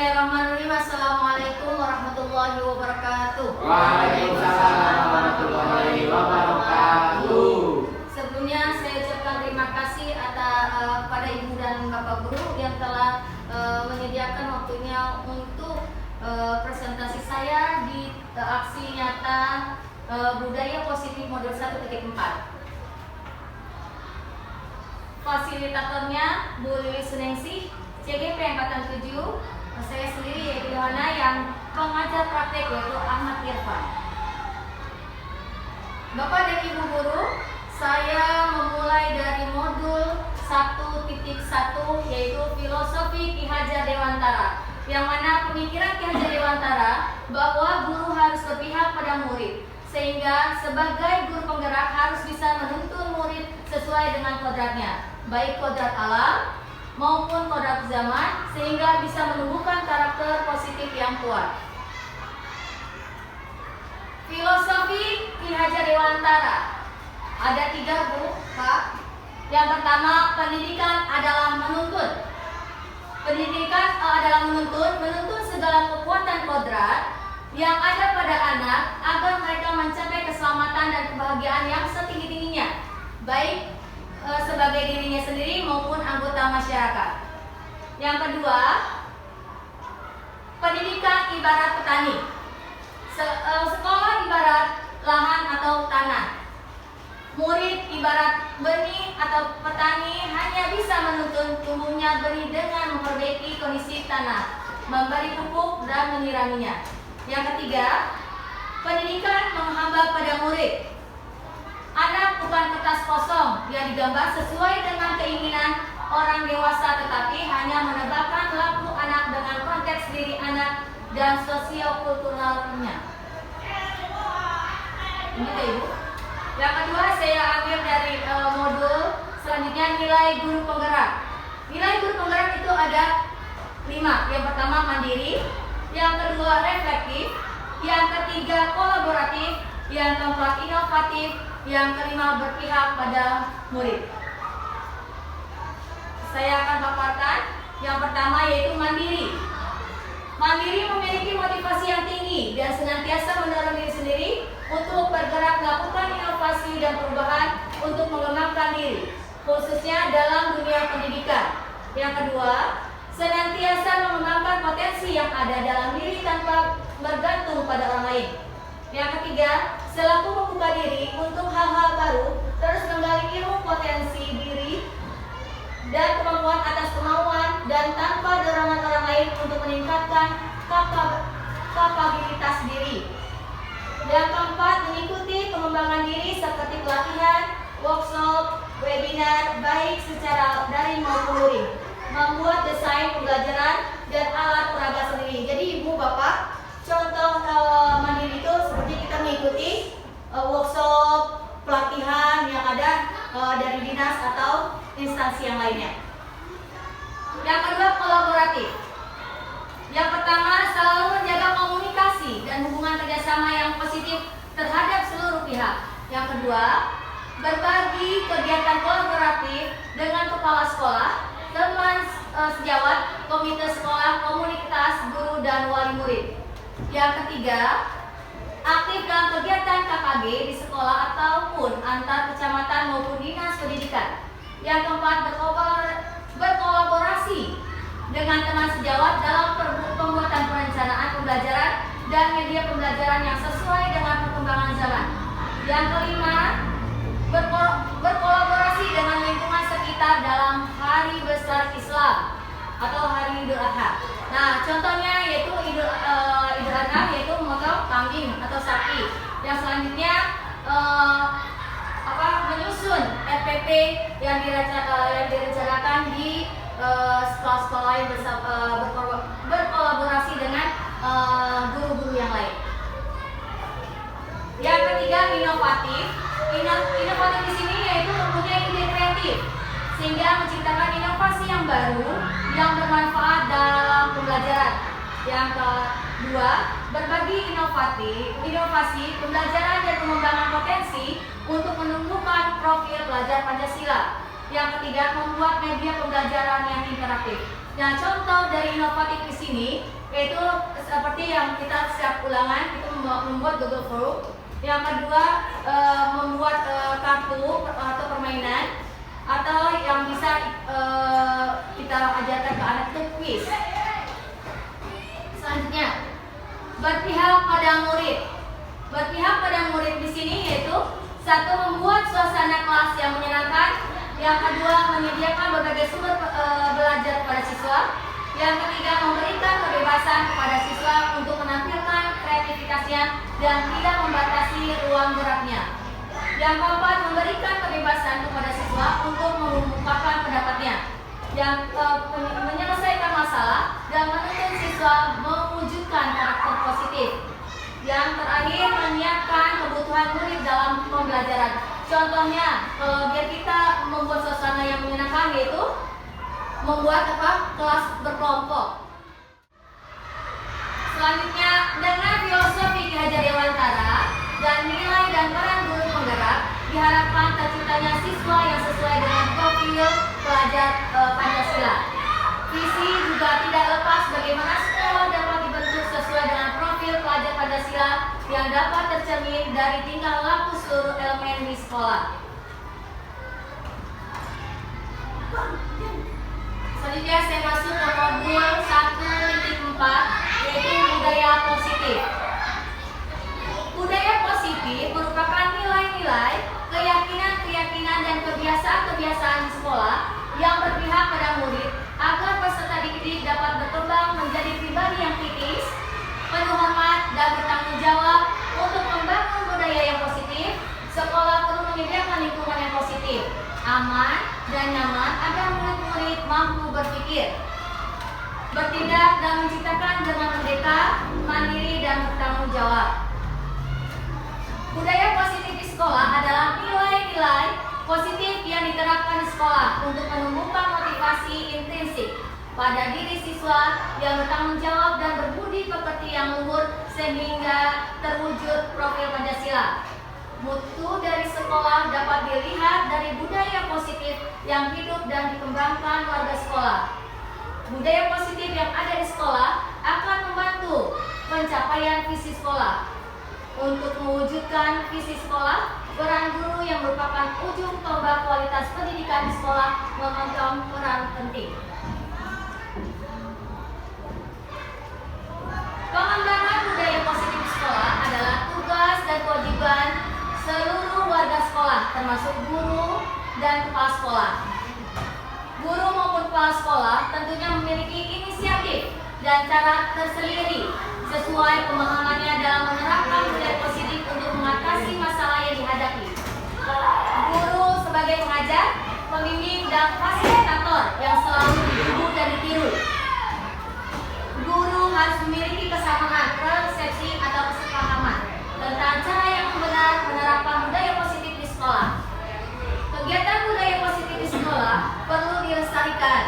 Bismillahirrahmanirrahim. Assalamualaikum warahmatullahi wabarakatuh. Waalaikumsalam warahmatullahi wabarakatuh. Sebelumnya saya ucapkan terima kasih pada Ibu dan Bapak Guru yang telah menyediakan waktunya untuk presentasi saya di aksi nyata budaya positif modul 1.4. Fasilitatornya Bu Lilis Suningsih, CGP Angkatan 7. Saya sendiri yaitu Yohana yang pengajar praktek yaitu Ahmad Irfan. Bapak dan Ibu Guru, saya memulai dari modul 1.1 yaitu filosofi Ki Hajar Dewantara, yang mana pemikiran Ki Hajar Dewantara bahwa guru harus berpihak pada murid, sehingga sebagai guru penggerak harus bisa menuntun murid sesuai dengan kodratnya, baik kodrat alam maupun kodrat zaman, sehingga bisa menumbuhkan karakter positif yang kuat. Filosofi Ki Hajar Dewantara ada 3 Bu, Pak. Yang pertama, pendidikan adalah menuntun. Pendidikan adalah menuntun segala kekuatan kodrat yang ada pada anak agar mereka mencapai keselamatan dan kebahagiaan yang setinggi-tingginya, baik sebagai dirinya sendiri maupun anggota masyarakat. Yang kedua, pendidikan ibarat petani. Sekolah ibarat lahan atau tanah. Murid ibarat benih atau petani hanya bisa menuntun tumbuhnya benih dengan memperbaiki kondisi tanah, memberi pupuk dan menyiraminya. Yang ketiga, pendidikan menghamba pada murid. Anak bukan kertas kosong yang digambar sesuai dengan keinginan orang dewasa, tetapi hanya menebakkan laku anak dengan konteks diri anak dan sosiokulturalnya. Ini Ibu. Yang kedua saya ambil dari modul selanjutnya, nilai guru penggerak. Nilai guru penggerak itu ada 5. Yang pertama mandiri, yang kedua reflektif, yang ketiga kolaboratif, yang keempat inovatif, yang kelima berpihak pada murid. Saya akan paparkan. Yang pertama yaitu mandiri. Mandiri memiliki motivasi yang tinggi dan senantiasa mendorong diri sendiri untuk bergerak melakukan inovasi dan perubahan untuk mengembangkan diri, khususnya dalam dunia pendidikan. Yang kedua, senantiasa mengembangkan potensi yang ada dalam diri tanpa bergantung pada orang lain. Yang ketiga, selalu membuka diri untuk hal-hal baru, terus menggali ilmu potensi diri dan kemampuan atas kemauan dan tanpa dorongan orang lain untuk meningkatkan kapabilitas diri. Yang keempat, mengikuti pengembangan diri seperti pelatihan, workshop, webinar, baik secara daring maupun luring, membuat desain pembelajaran dan alat peraga sendiri. Jadi Ibu Bapak, contoh mandiri itu seperti kita mengikuti workshop, pelatihan yang ada dari dinas atau instansi yang lainnya. Yang kedua, kolaboratif. Yang pertama, selalu menjaga komunikasi dan hubungan kerjasama yang positif terhadap seluruh pihak. Yang kedua, berbagi kegiatan kolaboratif dengan kepala sekolah, teman sejawat, komite sekolah, komunitas, guru, dan wali murid. Yang ketiga, aktif dalam kegiatan KKG di sekolah ataupun antar kecamatan maupun dinas pendidikan. Yang keempat, berkolaborasi dengan teman sejawat dalam pembuatan perencanaan pembelajaran dan media pembelajaran yang sesuai dengan perkembangan zaman. Yang kelima, berkolaborasi dengan lingkungan sekitar dalam hari besar Islam atau hari Idul Adha. Nah, contohnya yaitu Idul Adha yaitu memotong kambing atau sapi. Yang selanjutnya menyusun RPP yang direncanakan di sekolah-sekolah yang berkolaborasi dengan guru-guru yang lain. Yang ketiga, inovatif. Inovatif di sini yaitu mempunyai ide kreatif sehingga menciptakan inovasi yang baru yang bermanfaat dalam pembelajaran. Yang kedua, berbagi inovasi pembelajaran dan pengembangan potensi untuk menumbuhkan profil pelajar Pancasila. Yang ketiga, membuat media pembelajaran yang interaktif. Nah, contoh dari inovatif di sini yaitu seperti yang kita setiap ulangan itu membuat Google Form. Yang kedua membuat kartu atau permainan, atau yang bisa kita ajarkan ke anak itu quiz. Selanjutnya berpihak pada murid. Berpihak pada murid di sini yaitu satu, membuat suasana kelas yang menyenangkan. Yang kedua, menyediakan berbagai sumber belajar kepada siswa. Yang ketiga, memberikan kebebasan kepada siswa untuk menampilkan kreativitasnya dan tidak membatasi ruang geraknya. Yang keempat, memberikan kebebasan kepada siswa untuk mengungkapkan pendapatnya. Yang menyelesaikan masalah dan menuntun siswa mewujudkan karakter positif. Yang terakhir, menyiapkan kebutuhan murid dalam pembelajaran. Contohnya, biar kita membuat suasana yang menyenangkan, yaitu membuat kelas berkelompok. Selanjutnya, dengan filosofi Ki Hajar Dewantara dan nilai dan peran guru penggerak, diharapkan terciptanya siswa yang sesuai dengan profil pelajar Pancasila. Visi juga tidak lepas bagaimana sekolah dapat dibentuk sesuai dengan profil pelajar Pancasila yang dapat tercermin dari tingkah laku seluruh elemen di sekolah. Selanjutnya saya masuk ke modul 1.4, yaitu budaya positif. Budaya positif merupakan nilai-nilai, keyakinan-keyakinan dan kebiasaan-kebiasaan di sekolah yang berpihak pada murid agar peserta didik dapat berkembang menjadi pribadi yang kritis, penuh hormat dan bertanggung jawab. Untuk membangun budaya yang positif, sekolah perlu menyediakan lingkungan yang positif, aman dan nyaman agar murid-murid mampu berpikir, bertindak dan menciptakan dengan merdeka, mandiri dan bertanggung jawab. Budaya positif di sekolah adalah nilai-nilai positif yang diterapkan di sekolah untuk menumbuhkan motivasi intrinsik pada diri siswa yang bertanggung jawab dan berbudi pekerti yang luhur sehingga terwujud profil Pancasila. Mutu dari sekolah dapat dilihat dari budaya positif yang hidup dan dikembangkan warga sekolah. Budaya positif yang ada di sekolah akan membantu pencapaian visi sekolah. Untuk mewujudkan visi sekolah, peran guru yang merupakan ujung tombak kualitas pendidikan di sekolah memegang peran penting. Pengembangan budaya positif di sekolah adalah tugas dan kewajiban seluruh warga sekolah, termasuk guru dan kepala sekolah. Guru maupun kepala sekolah tentunya memiliki inisiatif dan cara tersendiri sesuai pemahamannya dalam menerapkan budaya positif untuk mengatasi masalah yang dihadapi. Guru sebagai pengajar, pembimbing dan fasilitator yang selalu ditiru dan ditiru. Guru harus memiliki kesamaan persepsi atau kesepahaman tentang cara yang benar menerapkan budaya positif di sekolah. Kegiatan budaya positif di sekolah perlu dilestarikan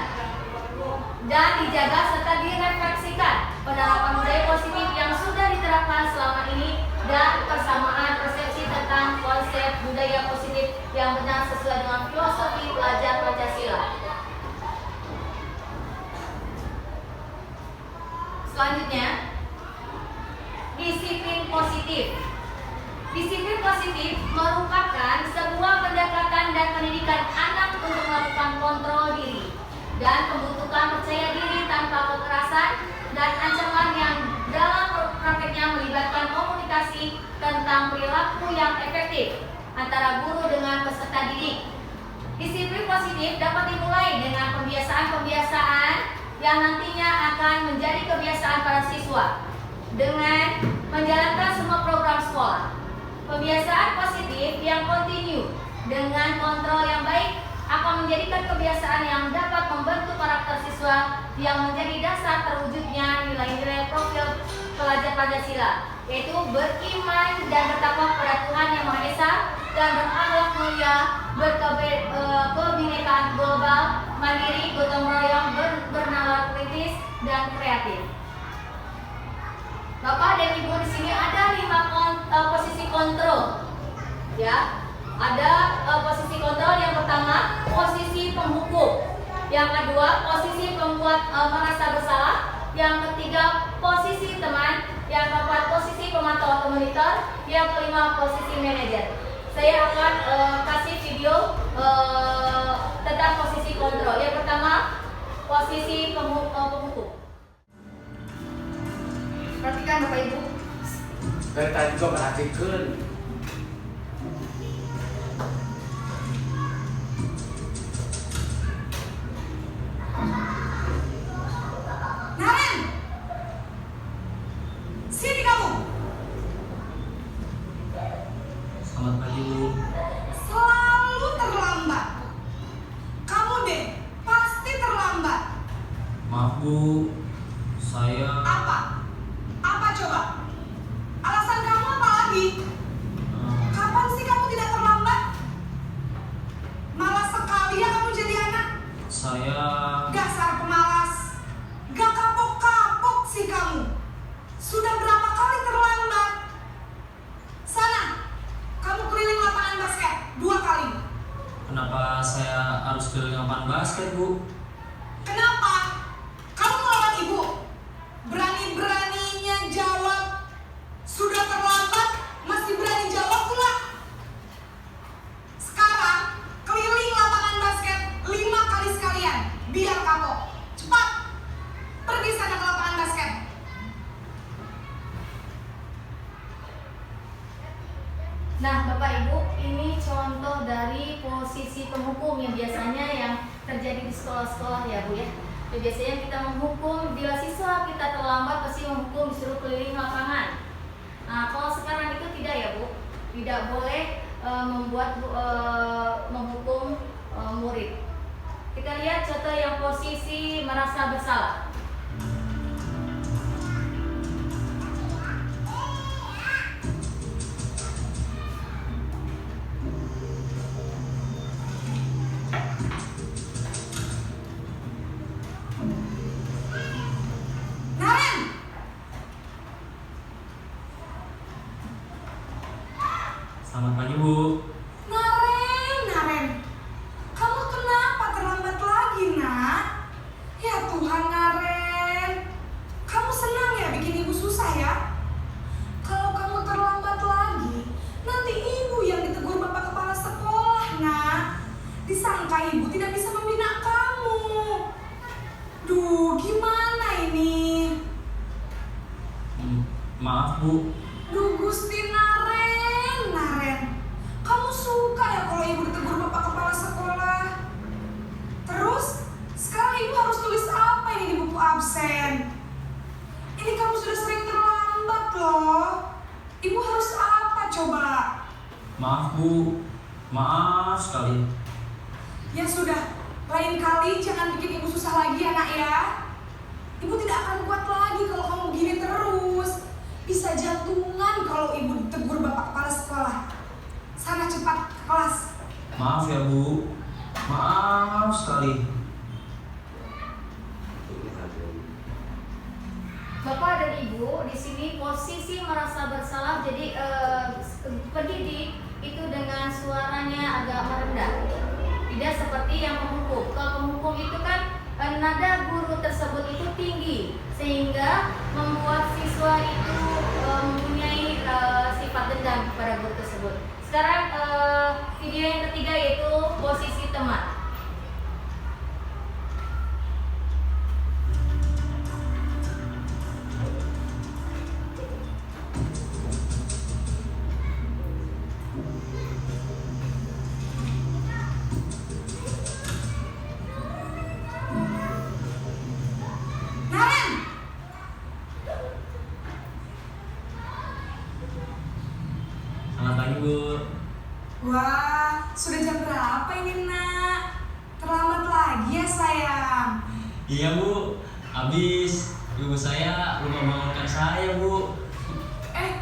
dan dijaga serta direfleksikan penerapan budaya positif yang sudah diterapkan selama ini dan persamaan persepsi tentang konsep budaya positif yang benar sesuai dengan filosofi pelajar Pancasila. Selanjutnya, disiplin positif. Disiplin positif merupakan sebuah pendekatan dan pendidikan anak untuk melakukan kontrol diri dan pembentukan percaya diri tanpa kekerasan dan ancaman yang dalam prakteknya melibatkan komunikasi tentang perilaku yang efektif antara guru dengan peserta didik. Disiplin positif dapat dimulai dengan pembiasaan-pembiasaan yang nantinya akan menjadi kebiasaan para siswa dengan menjalankan semua program sekolah. Pembiasaan positif yang kontinu dengan kontrol yang baik akan menjadikan kebiasaan yang dapat membentuk karakter siswa yang menjadi dasar terwujudnya nilai-nilai profil pelajar Pancasila, yaitu beriman dan bertakwa kepada Tuhan Yang Maha Esa dan berakhlak mulia, berkebinekaan global, mandiri, gotong royong, bernalar kritis dan kreatif. Bapak dan Ibu, di sini ada 5 posisi kontrol. Ya, ada posisi kontrol. Yang pertama, posisi penghukum. Yang kedua, posisi pembuat merasa bersalah. Yang ketiga, pemantau atau monitor, yang kelima posisi manajer. Saya akan kasih video tentang posisi kontrol. Yang pertama, posisi penghukum. Perhatikan Bapak Ibu. Dari tadi gua perhatikan. Naren, sini kamu. Selamat pagi, Bu. Selalu terlambat. Kamu deh, pasti terlambat. Maaf, Bu. Saya Apa? Apa coba? Alasan kamu apa lagi? Kapan sih kamu tidak terlambat? Malas sekali ya kamu jadi anak. saya Dasar pemalas. Gak kapok-kapok sih kamu. Sudah berapa kali terlambat? Sana, kamu keliling lapangan basket 2 kali. kenapa saya harus keliling lapangan basket, Bu? Kenapa? Kamu melawan ibu? Berani-beraninya jawab. Sudah terlambat, masih berani jawab pula. Sekarang, keliling lapangan basket 5 kali sekalian. Biar kapok. Cepat. Pergi sana ke lapangan basket. Nah, Bapak Ibu, ini contoh dari posisi penghukum yang biasanya yang terjadi di sekolah-sekolah ya, Bu ya. Biasanya kita menghukum bila siswa kita terlambat pasti menghukum disuruh keliling lapangan. Nah, kalau sekarang itu tidak ya, Bu. Tidak boleh menghukum murid. Kita lihat contoh yang posisi merasa bersalah. Naren, Selamat pagi, Bu. Naren. Kamu kenapa terlambat lagi, nak? Ya Tuhan, Naren. Kamu senang ya bikin ibu susah ya? Kalau kamu terlambat lagi, nanti ibu yang ditegur bapak kepala sekolah, nak. Disangka ibu tidak bisa membina kamu. Duh, gimana ini? Maaf, Bu. Duh, Gusti Naren. Kamu suka ya kalau ibu ditegur bapak kepala sekolah? Terus, sekarang ibu harus tulis apa ini di buku absen? Ini kamu sudah sering terlambat loh. Ibu harus apa coba? Maaf, Bu. Maaf sekali. Ya sudah, lain kali jangan bikin ibu susah lagi ya, nak ya. Ibu tidak akan kuat lagi kalau kamu gini terus. Bisa jantungan kalau ibu ditegur bapak kepala sekolah. Sana cepat ke kelas. Maaf ya, Bu. Maaf sekali. Bapak dan Ibu di sini posisi merasa bersalah, jadi pendidik itu dengan suaranya agak merendah, tidak seperti yang penghukum. Kalau penghukum itu kan nada guru tersebut itu tinggi sehingga membuat siswa itu mempunyai sifat dendam kepada guru tersebut. Sekarang video yang ketiga yaitu posisi teman. Naren, Selamat pagi, Bu. wah, sudah jam berapa ini, nak? Terlambat lagi ya, sayang. Iya, Bu. Habis ibu saya lupa bangunkan saya, Bu.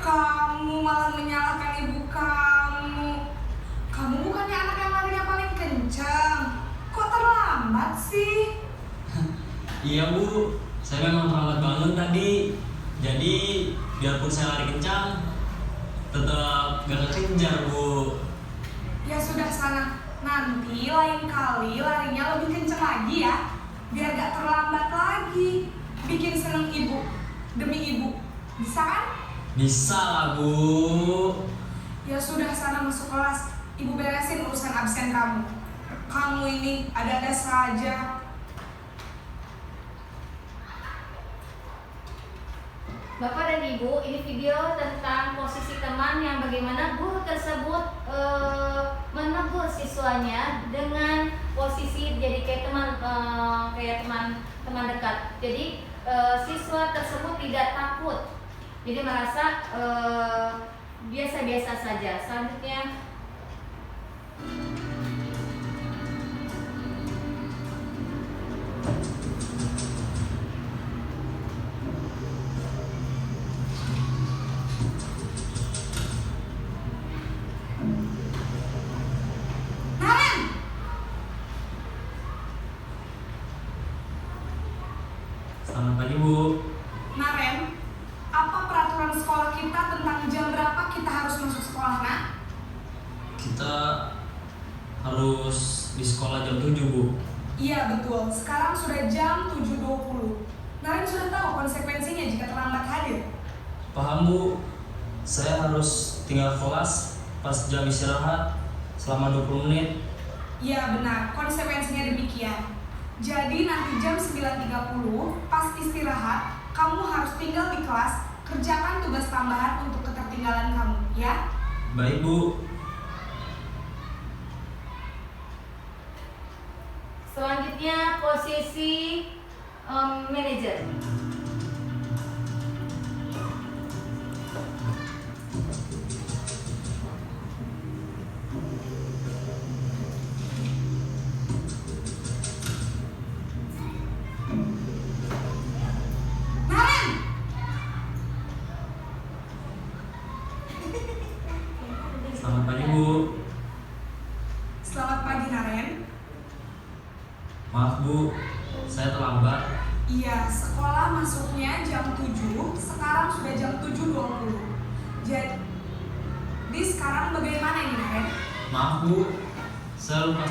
Kamu malah menyalahkan ibu kamu. Kamu bukannya anak yang larinya paling kencang. Kok terlambat sih? Iya, Bu. Saya memang terlambat bangun tadi. Jadi, biarpun saya lari kencang, tetap gak kekejar, Bu. Ya sudah, sana. Nanti lain kali larinya lebih kencang lagi ya. Biar gak terlambat lagi. Bikin seneng ibu. Demi ibu. Bisa kan? Bisa lah, Bu. Ya sudah, sana masuk kelas. Ibu beresin urusan absen kamu. Kamu ini ada-ada saja. Bapak dan Ibu, ini video tentang posisi teman yang bagaimana guru tersebut menegur siswanya dengan posisi jadi kayak teman dekat. Jadi siswa tersebut tidak takut, jadi merasa biasa-biasa saja. Selanjutnya, Naren! Selamat pagi, Bu. Naren, apa peraturan sekolah kita tentang jam berapa kita harus masuk sekolah, nak? Kita harus di sekolah jam 7, Bu. Iya betul, sekarang sudah jam 7.20. Naren sudah tahu konsekuensinya jika terlambat hadir. Paham, Bu. Saya harus tinggal kelas pas jam istirahat selama 20 menit. Iya benar, konsekuensinya demikian. Jadi nanti jam 9.30 pas istirahat, kamu harus tinggal di kelas, kerjakan tugas tambahan untuk ketertinggalan kamu, ya? Baik, Bu. selanjutnya posisi manajer. Naren! Selamat pagi, Bu. Selamat pagi, Naren. Maaf, Bu. Saya terlambat. Iya, sekolah masuknya jam 7, sekarang sudah jam 7.20. Jadi sekarang bagaimana ini, Naren? Maaf, Bu. Saya lupa.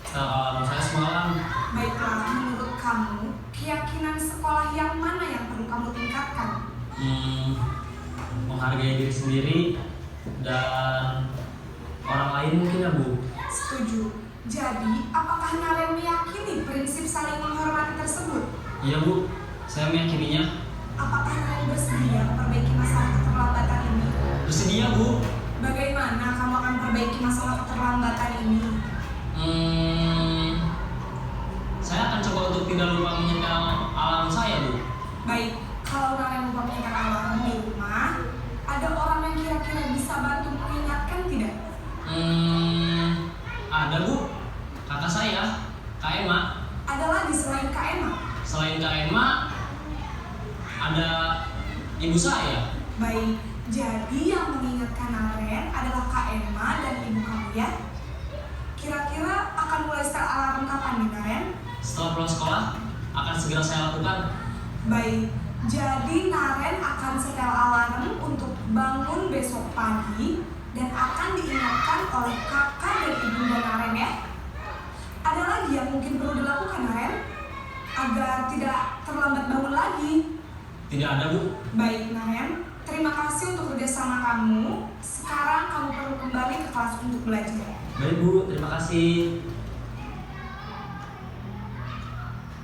Saya semalam. Baiklah, menurut kamu, keyakinan sekolah yang mana yang perlu kamu tingkatkan? Menghargai diri sendiri dan orang lain mungkin ya, Bu. Setuju. Jadi, apakah Naren meyakini prinsip saling menghormati tersebut? Iya, Bu. Saya meyakininya. Apakah Naren bersedia memperbaiki masalah keterlambatan ini? Bersedia, Bu. Bagaimana kamu akan perbaiki masalah keterlambatan ini? Saya akan coba untuk tidak lupa menyetel alarm saya, Bu. Baik, kalau Naren lupa menyetel alarm di rumah, ada orang yang kira-kira bisa bantu mengingatkan tidak? Ada, Bu. Kakak saya, Kak Emma. Ada lagi selain Kak Emma? Selain Kak Emma, ada ibu saya. Baik, jadi yang mengingatkan Naren adalah Kak Emma dan ibu kamu, ya? Kira-kira akan mulai setel alarm kapan nih, Naren? Setelah pulang sekolah, akan segera saya lakukan. Baik, jadi Naren akan setel alarm untuk bangun besok pagi dan akan diingatkan oleh kakak dan ibunda Naren, ya? Ada lagi yang mungkin perlu dilakukan, Naren? Agar tidak terlambat bangun lagi. Tidak ada, Bu. Baik, Naren. Terima kasih untuk kerjasama kamu. Sekarang kamu perlu kembali ke kelas untuk belajar. Baik, Bu. Terima kasih.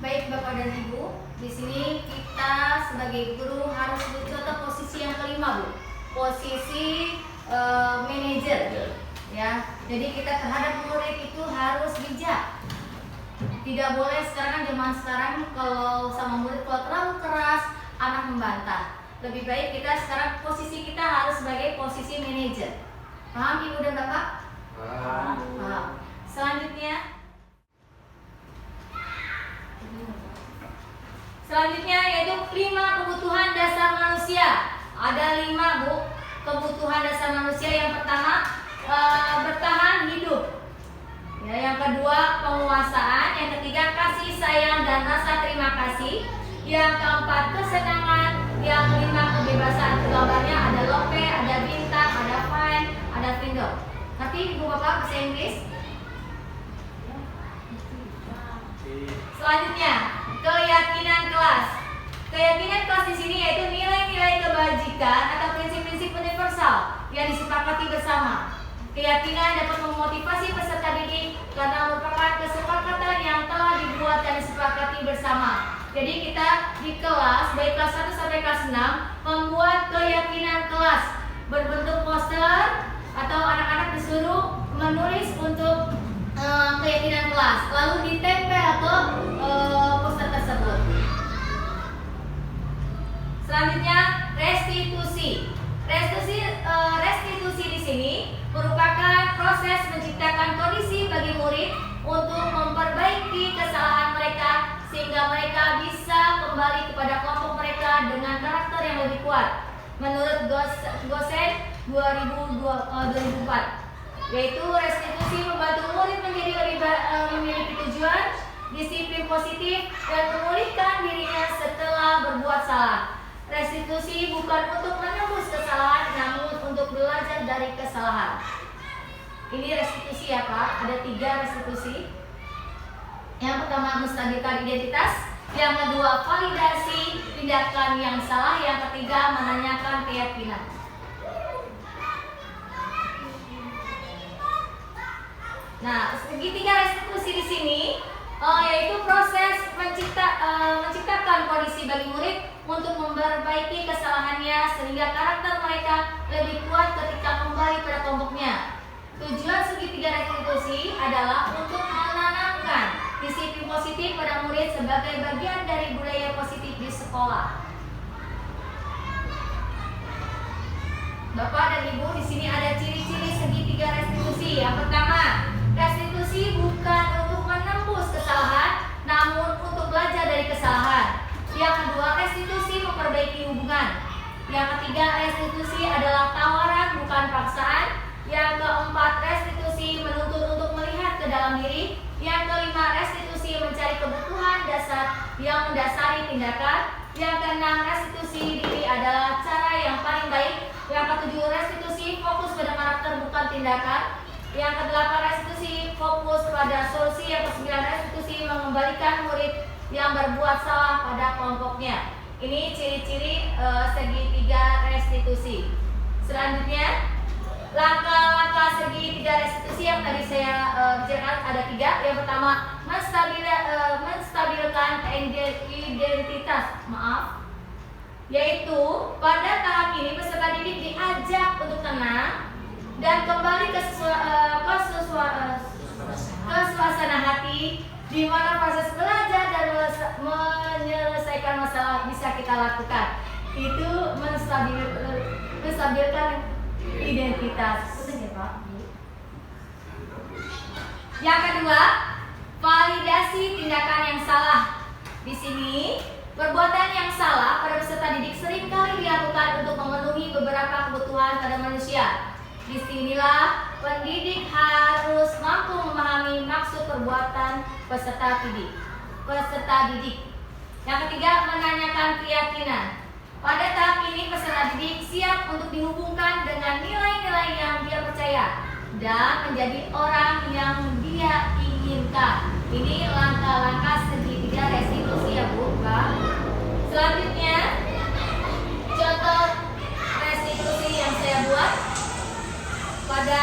Baik Bapak dan Ibu, di sini kita sebagai guru harus mencontoh posisi yang kelima, Bu. Posisi manajer. Ya. Jadi kita terhadap murid itu harus bijak. Tidak boleh sekarang zaman sekarang kalau sama murid kalau terlalu keras anak membantah. Lebih baik kita sekarang posisi kita harus sebagai posisi manajer. Paham Ibu dan Bapak? Paham. Selanjutnya yaitu 5 kebutuhan dasar manusia. Ada 5, Bu, kebutuhan dasar manusia. Yang pertama bertahan hidup. Ya, yang kedua penguasaan, yang ketiga kasih sayang dan rasa terima kasih, yang keempat kesenangan, yang 5 kebebasan. Gambarnya ada lope, ada bintang, ada fine, ada finger. Ngerti Ibu Bapak bahasa Inggris? Selanjutnya keyakinan kelas. disepakati bersama. Keyakinan dapat memotivasi peserta didik karena merupakan kesepakatan yang telah dibuat dan disepakati bersama. Jadi kita di kelas, baik kelas 1 sampai kelas 6, membuat keyakinan kelas berbentuk poster atau anak-anak disuruh menulis untuk keyakinan kelas, lalu ditempel ke poster tersebut. Selanjutnya, restitusi. Restitusi di sini merupakan proses menciptakan kondisi bagi murid untuk memperbaiki kesalahan mereka sehingga mereka bisa kembali kepada kelompok mereka dengan karakter yang lebih kuat. Menurut Gosen 2004, yaitu restitusi membantu murid menjadi lebih memiliki tujuan, disiplin positif, dan memulihkan dirinya setelah berbuat salah. Restitusi bukan untuk menembus kesalahan, namun untuk belajar dari kesalahan. Ini restitusi ya Pak, ada 3 restitusi. Yang pertama menstabilkan identitas, yang kedua validasi tindakan yang salah, yang ketiga menanyakan keyakinan. Nah, segitiga restitusi di sini yaitu proses menciptakan kondisi bagi murid untuk memperbaiki kesalahannya sehingga karakter mereka lebih kuat ketika kembali pada kelompoknya. Tujuan segitiga restitusi adalah untuk menanamkan disiplin positif pada murid sebagai bagian dari budaya positif di sekolah. Bapak dan Ibu, di sini ada ciri-ciri segitiga restitusi. Yang pertama, restitusi bukan untuk menembus kesalahan, namun untuk belajar dari kesalahan. Yang kedua, restitusi memperbaiki hubungan. Yang ketiga, restitusi adalah tawaran bukan paksaan. Yang keempat, restitusi menuntut untuk melihat ke dalam diri. Yang kelima, restitusi mencari kebutuhan dasar yang mendasari tindakan. Yang keenam, restitusi diri adalah cara yang paling baik. Yang ketujuh, restitusi fokus pada karakter bukan tindakan. Yang kedelapan, restitusi fokus pada solusi. Yang kesembilan, restitusi mengembalikan murid yang berbuat salah pada kelompoknya. Ini ciri-ciri segitiga restitusi. Selanjutnya, langkah-langkah segitiga restitusi yang tadi saya bicarakan ada 3. Yang pertama, menstabilkan identitas. Yaitu pada tahap ini peserta didik diajak untuk tenang dan kembali ke suasana hati di mana proses belajar dan menyelesaikan masalah bisa kita lakukan. Itu menstabilkan identitas. Betul ya Pak? Yang kedua, validasi tindakan yang salah. Di sini, perbuatan yang salah pada peserta didik seringkali dilakukan untuk memenuhi beberapa kebutuhan pada manusia. Disinilah pendidik harus mampu memahami maksud perbuatan peserta didik. Yang ketiga, menanyakan keyakinan. Pada tahap ini peserta didik siap untuk dihubungkan dengan nilai-nilai yang dia percaya dan menjadi orang yang dia inginkan. Ini langkah-langkah segitiga restitusi ya Bu, Pak. Selanjutnya, contoh restitusi yang saya buat pada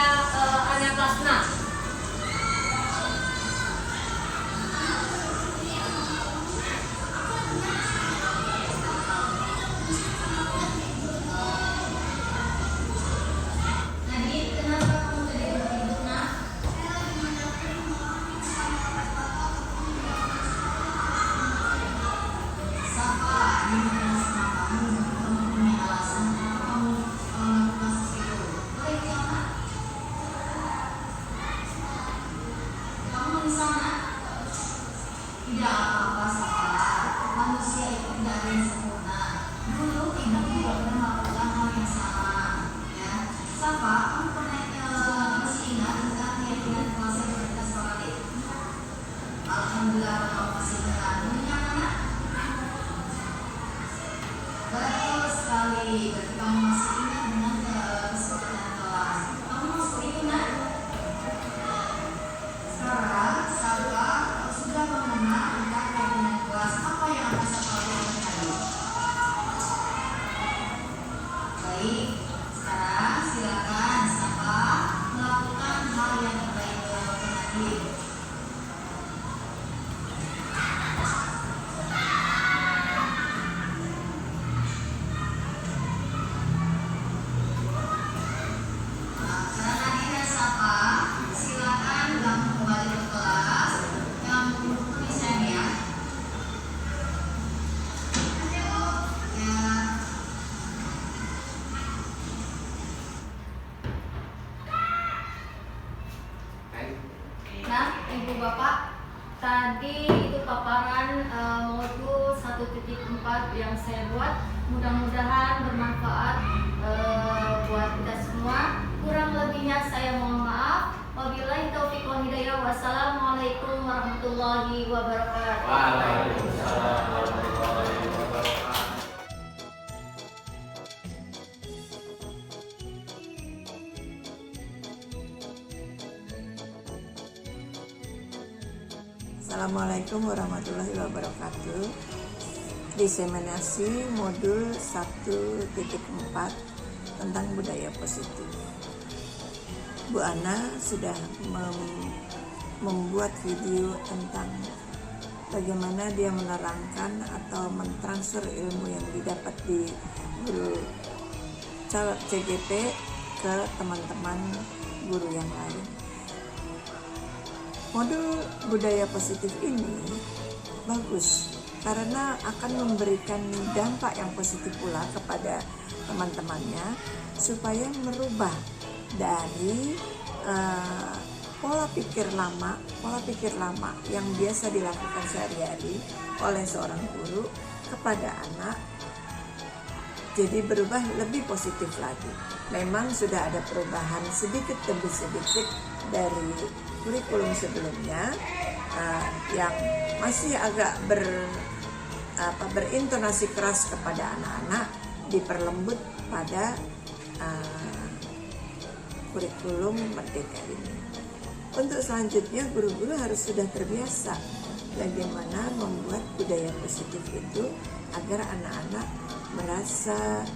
anak kelas 6. Baik, sekarang silakan Tadi itu paparan modul 1.4 yang saya buat. Mudah-mudahan bermanfaat buat kita semua. Kurang lebihnya saya mohon maaf. Wabillahi taufiq wal hidayah. Wassalamualaikum warahmatullahi wabarakatuh. Waalaikumsalam warahmatullahi wabarakatuh. Assalamualaikum warahmatullahi wabarakatuh. Diseminasi modul 1.4 tentang budaya positif. Bu Ana sudah membuat video tentang bagaimana dia menerangkan atau mentransfer ilmu yang didapat di guru calon CGP ke teman-teman guru yang lain. Modul budaya positif ini bagus karena akan memberikan dampak yang positif pula kepada teman-temannya supaya merubah dari pola pikir lama yang biasa dilakukan sehari-hari oleh seorang guru kepada anak, jadi berubah lebih positif lagi. Memang sudah ada perubahan sedikit demi sedikit dari kurikulum sebelumnya yang masih agak berintonasi keras kepada anak-anak, diperlembut pada kurikulum Merdeka ini. Untuk selanjutnya guru-guru harus sudah terbiasa bagaimana membuat budaya positif itu agar anak-anak merasa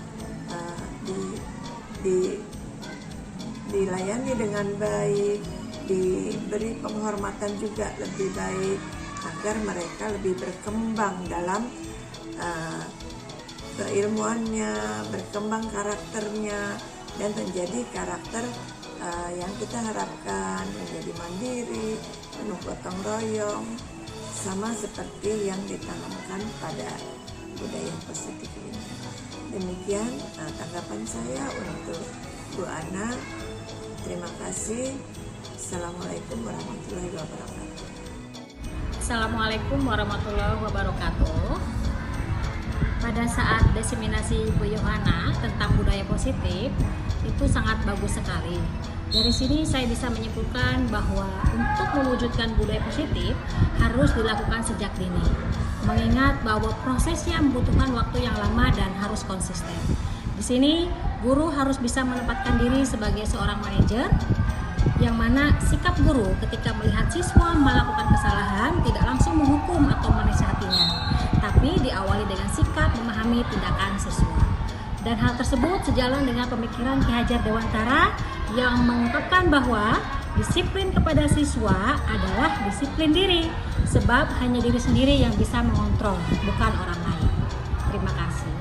dilayani dengan baik, diberi penghormatan juga lebih baik, agar mereka lebih berkembang dalam keilmuannya, berkembang karakternya, dan menjadi karakter yang kita harapkan, menjadi mandiri, penuh gotong royong, sama seperti yang ditanamkan pada budaya positif ini. Demikian tanggapan saya untuk Bu Ana. Terima kasih. Assalamualaikum warahmatullahi wabarakatuh. Assalamualaikum warahmatullahi wabarakatuh. Pada saat diseminasi Bu Yohana tentang budaya positif itu sangat bagus sekali. Dari sini saya bisa menyimpulkan bahwa untuk mewujudkan budaya positif harus dilakukan sejak dini. Mengingat bahwa prosesnya membutuhkan waktu yang lama dan harus konsisten. Di sini guru harus bisa menempatkan diri sebagai seorang manajer, yang mana sikap guru ketika melihat siswa melakukan kesalahan tidak langsung menghukum atau menasihatinya, tapi diawali dengan sikap memahami tindakan siswa. Dan hal tersebut sejalan dengan pemikiran Ki Hajar Dewantara yang mengungkapkan bahwa disiplin kepada siswa adalah disiplin diri, sebab hanya diri sendiri yang bisa mengontrol, bukan orang lain. Terima kasih.